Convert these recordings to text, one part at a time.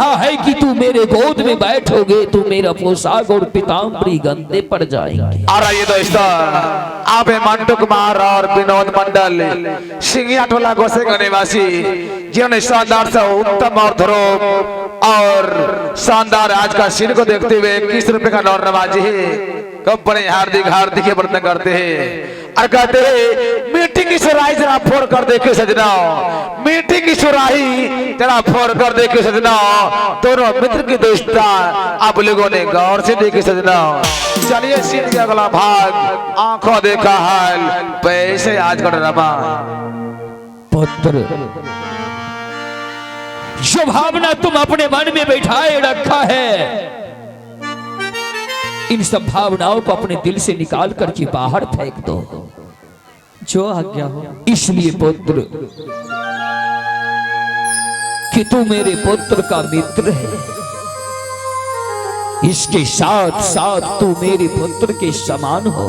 रहा है कि तू मेरे गोद में बैठोगे तो मेरा पोशाक और पीताम्बरी गंदे पड़ जाएंगे। और ये दोस्तों आप मंटू कुमार और विनोद मंडल सिंगिया टोला गोसेगा निवासी जिन्होंने शानदार से उत्तम और ध्रुव और शानदार आज का सीन को देखते हुए 21 रुपए का नौर नवाजी है। कब बड़े हार्दिक हार्दिक वर्णन करते हैं और कहते हैं मीटिंग की सुराही जरा फोड़ कर देखे सजना, मीटिंग की सुराही जरा फोड़ कर देखे सजना, दोनों मित्र की दोस्ता आप लोगों ने गौर से देखे सजना। चलिए सीन का अगला भाग आंखों देखा हाल पैसे आज का ड्रामा। पुत्र जो भावना तुम अपने मन में बैठाए रखा है इन सब भावनाओं को अपने दिल से निकाल करके बाहर फेंक दो जो आज्ञा हो। इसलिए पुत्र कि तू मेरे पुत्र का मित्र है, इसके साथ साथ तू मेरे पुत्र के समान हो।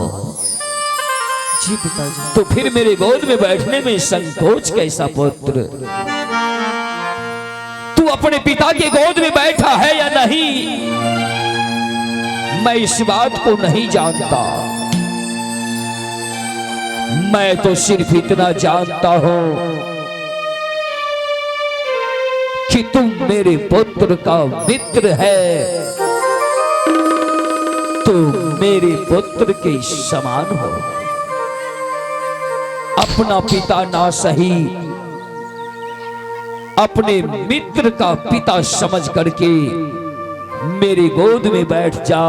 जी पिताजी। तो फिर मेरे गोद में बैठने में संकोच कैसा पुत्र? तू अपने पिता के गोद में बैठा है या नहीं मैं इस बात को नहीं जानता, मैं तो सिर्फ इतना जानता हूं कि तुम मेरे पुत्र का मित्र है, तो मेरे पुत्र के समान हो। अपना पिता ना सही अपने मित्र का पिता समझ करके मेरे गोद में बैठ जा,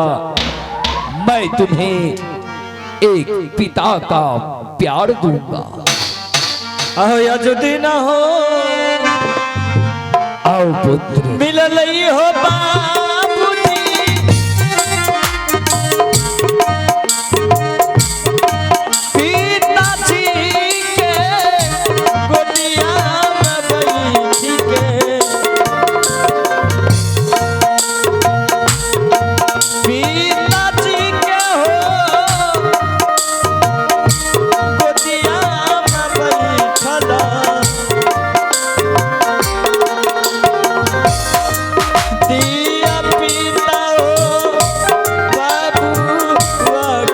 मैं तुम्हें एक पिता का प्यार दूंगा। आहो या जुदी ना हो आओ पुत्र मिलल ही हो बाबूजी, पिताजी के गोदिया में बैठी के, पिताजी के हो गोदिया में बैठला, दिया पिता हो बाबू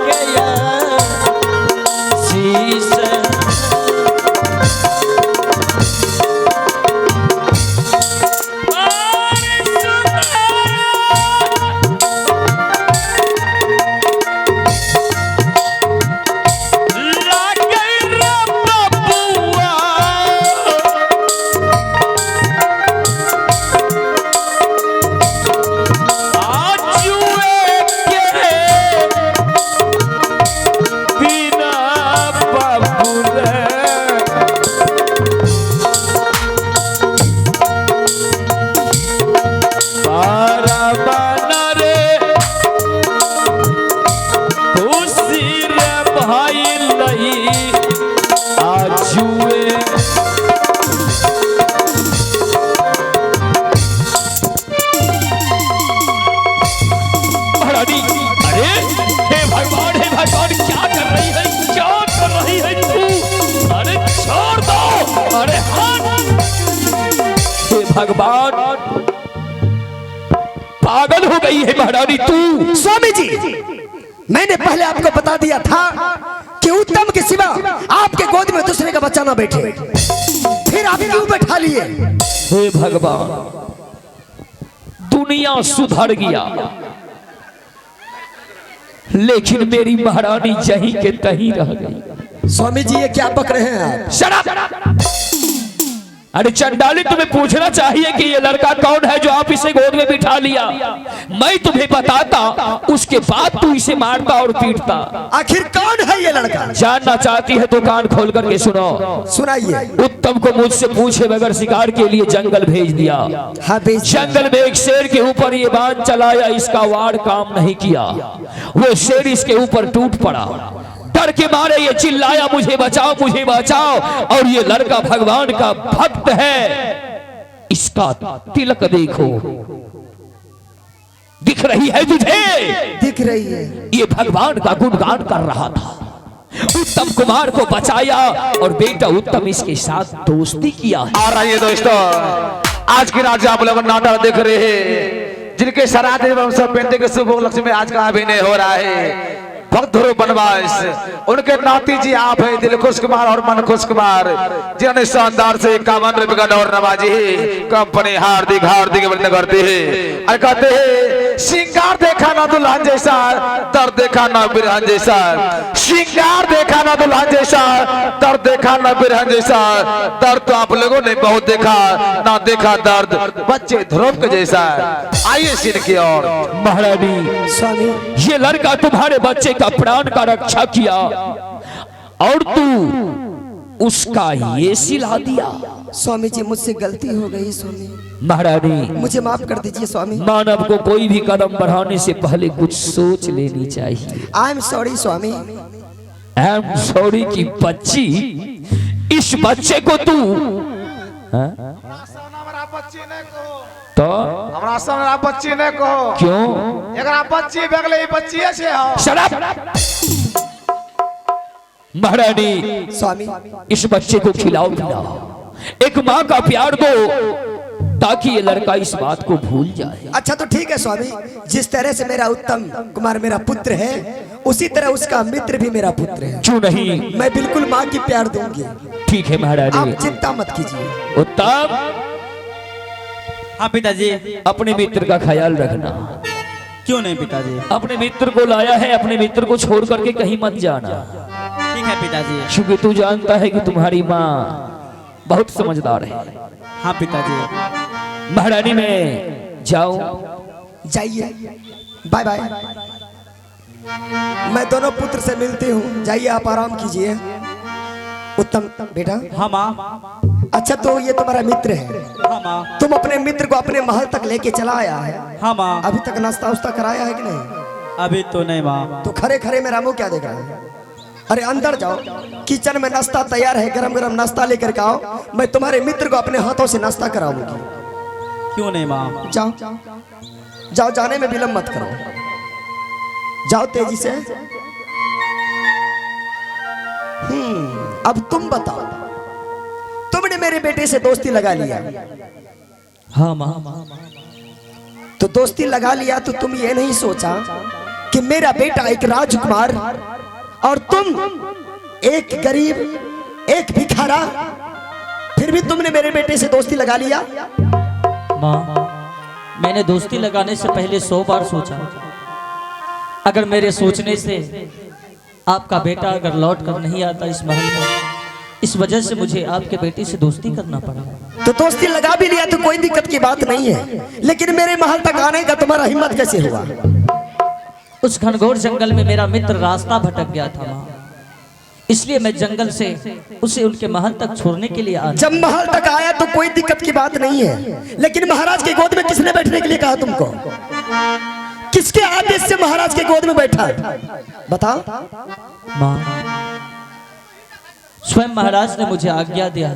के यार शीश भगवान पागल हो गई है महारानी तू। स्वामी जी मैंने पहले आपको बता दिया था कि उत्तम के सिवा आपके गोद में दूसरे का बच्चा ना बैठे, फिर आप क्यों बैठा लिए? हे भगवान दुनिया सुधर गया लेकिन मेरी महारानी जहीं के तहीं रह गई। स्वामी जी ये क्या बक रहे हैं आप? Shut up! अरे चंडाली तुम्हें पूछना चाहिए कि ये लड़का कौन है जो आप इसे गोद में बिठा लिया। मैं तुम्हें बताता उसके बाद तू इसे मारता और पीटता। आखिर कौन है ये लड़का? जानना चाहती है तो कान खोल करके सुनो। सुनाइए। उत्तम को मुझसे पूछे बगैर शिकार के लिए जंगल भेज दिया। हाँ, जंगल में एक शेर के ऊपर ये बांध चलाया, इसका वाड़ काम नहीं किया। वो शेर इसके ऊपर टूट पड़ा, डर के मारे ये चिल्लाया मुझे बचाओ मुझे बचाओ। और ये लड़का भगवान का भक्त है, इसका तिलक देखो, दिख रही है तुझे? दिख रही है। ये भगवान का गुणगान कर रहा था, उत्तम कुमार को बचाया और बेटा उत्तम इसके साथ दोस्ती किया है। आ रही है दोस्तों आज की रात आप लोग नाटक देख रहे हैं, जिनके श्राद्ध एवं सब पेंटे के शुभ उपलक्ष्य में आज का अभिनय हो रहा है। भक्त ध्रुव बनवास, उनके नाती जी आप है दिल खुश कुमार और मन खुश कुमार, जिन्होंने शानदार से 51 रुपए का डोर नवाजी है। कंपनी हार्दिक हार्दिक अभिनंदन करते हैं और कहते हैं श्रृंगार देखा ना दुल्हन जैसा, दर्द देखा ना बिरहन जैसा। श्रृंगार देखा ना दुल्हन जैसा, दर्द देखा ना बिरहन जैसा। दर्द तो आप लोगों ने बहुत देखा, ना देखा दर्द बच्चे ध्रुव के जैसा। आइए सीन की ओर। महारानी स्वामी ये लड़का तुम्हारे बच्चे का प्राण का रक्षा किया और तू उसका ये सिला दिया। स्वामी जी मुझसे गलती हो गई स्वामी, महारानी मुझे माफ कर दीजिए स्वामी। मानव को कोई भी कदम बढ़ाने से पहले कुछ सोच लेनी चाहिए। I am sorry Swami. I am sorry की बच्ची, इस बच्चे को तू हाँ? तो हमरा संग बच्ची ने कहो क्यों एकरा बच्ची बगले बच्ची से हो। शराब महारानी स्वामी इस बच्चे को खिलाओ पिलाओ, एक माँ का प्यार दो ताकि ये लड़का इस बात को भूल जाए। अच्छा तो ठीक है स्वामी, जिस तरह से मेरा उत्तम कुमार मेरा पुत्र है, उसी तरह उसका मित्र भी मेरा पुत्र है। क्यों नहीं, मैं बिल्कुल माँ की प्यार दूंगी। ठीक है महारानी। आप चिंता मत कीजिए। उत्तम हाँ पिताजी। अपने मित्र का ख्याल रखना। क्यों नहीं पिताजी? अपने मित्र को लाया है, अपने मित्र को छोड़ करके कहीं मत जाना। ठीक है पिताजी। क्योंकि तू जानता है कि तुम्हारी माँ बहुत समझदार है। हाँ पिताजी। महारानी में जाओ, जाइए, बाय बाय। मैं दोनों पुत्र से मिलती हूँ, जाइए आप आराम कीजिए। उत्तम बेटा। हाँ माँ। अच्छा तो ये तुम्हारा मित्र है, हाँ माँ। तुम अपने मित्र को अपने महल तक लेके चला आया है। हाँ माँ। अभी तक नाश्ता उस्ता कराया है कि नहीं? अभी तो नहीं माँ। तो खरे खरे मेरा मुंह क्या देख रहा है? अरे अंदर जाओ, किचन में नाश्ता तैयार है, गरम गरम नाश्ता लेकर के आओ। मैं तुम्हारे मित्र को अपने हाथों से नाश्ता कराऊंगी। क्यों नहीं माँ? जाओ जाओ, जाने में विलंब मत करो, जाओ तेजी से। अब तुम बताओ, तुमने मेरे बेटे से दोस्ती लगा लिया। हाँ माँ। तो दोस्ती लगा लिया तो तुम ये नहीं सोचा कि मेरा बेटा एक राजकुमार और तुम एक गरीब, एक भिखारा, फिर भी तुमने मेरे बेटे से दोस्ती लगा लिया। माँ मैंने दोस्ती लगाने से पहले 100 बार सोचा। अगर मेरे सोचने से आपका बेटा अगर लौट कर नहीं आता इस महल में, इस वजह से मुझे आपके बेटे से दोस्ती करना पड़ा। तो दोस्ती लगा भी लिया तो कोई दिक्कत की बात नहीं है, लेकिन मेरे महल तक आने का तुम्हारा हिम्मत कैसे हुआ? उस घनघोर जंगल में मेरा मित्र रास्ता भटक गया था माँ, इसलिए मैं जंगल से उसे उनके महल तक छोड़ने के लिए आया। जब महल तक आया तो कोई दिक्कत की बात नहीं है, लेकिन महाराज के गोद में किसने बैठने के लिए कहा तुमको? किसके आदेश से महाराज के गोद में बैठा? बताओ। माँ स्वयं महाराज ने मुझे आज्ञा दिया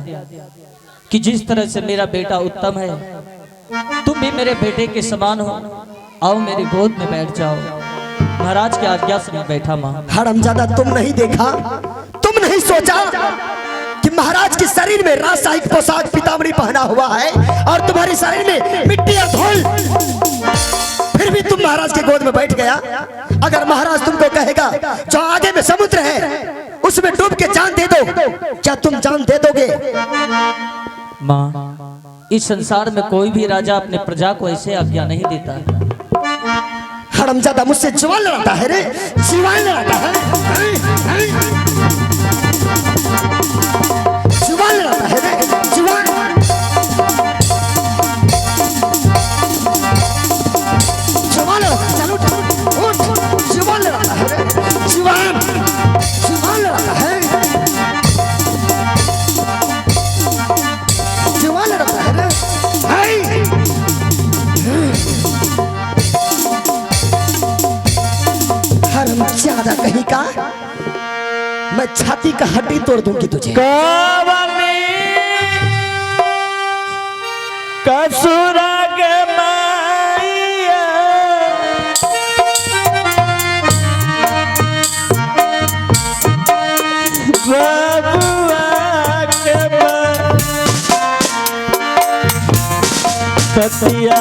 कि जिस तरह से मेरा बेटा उत्तम है, तुम भी मेरे बेटे के समान हो, आओ मेरे गोद में बैठ जाओ। महाराज की आज्ञा से मैं बैठा माँ। हरामजादा, तुम नहीं देखा, तुम नहीं सोचा कि महाराज के शरीर में राजशाही पोशाक पीताम्बरी पहना हुआ है और तुम्हारे शरीर में मिट्टी और धूल, फिर भी तुम महाराज के गोद में बैठ गया। अगर महाराज तुमको कहेगा जो आगे में समुद्र है उसमें डूब के जान दे दो, क्या तुम जान दे दोगे? माँ इस संसार में कोई भी राजा अपने प्रजा को ऐसे आज्ञा नहीं देता है। हरामजादा, मुझसे जुबान लड़ाता है रे, जुबान लड़ाता है, जुबान लड़ाता है रे, जुबान। जुबान लड़ाता, चलो उठ, जुबान लड़ाता है रे, जुबान, जुबान लड़ाता है, जुबान लड़ाता है रे, ज्यादा कहीं का मैं छाती का हड्डी तोड़ दूंगी तुझे। कसुराग माया बबुआ के सतिया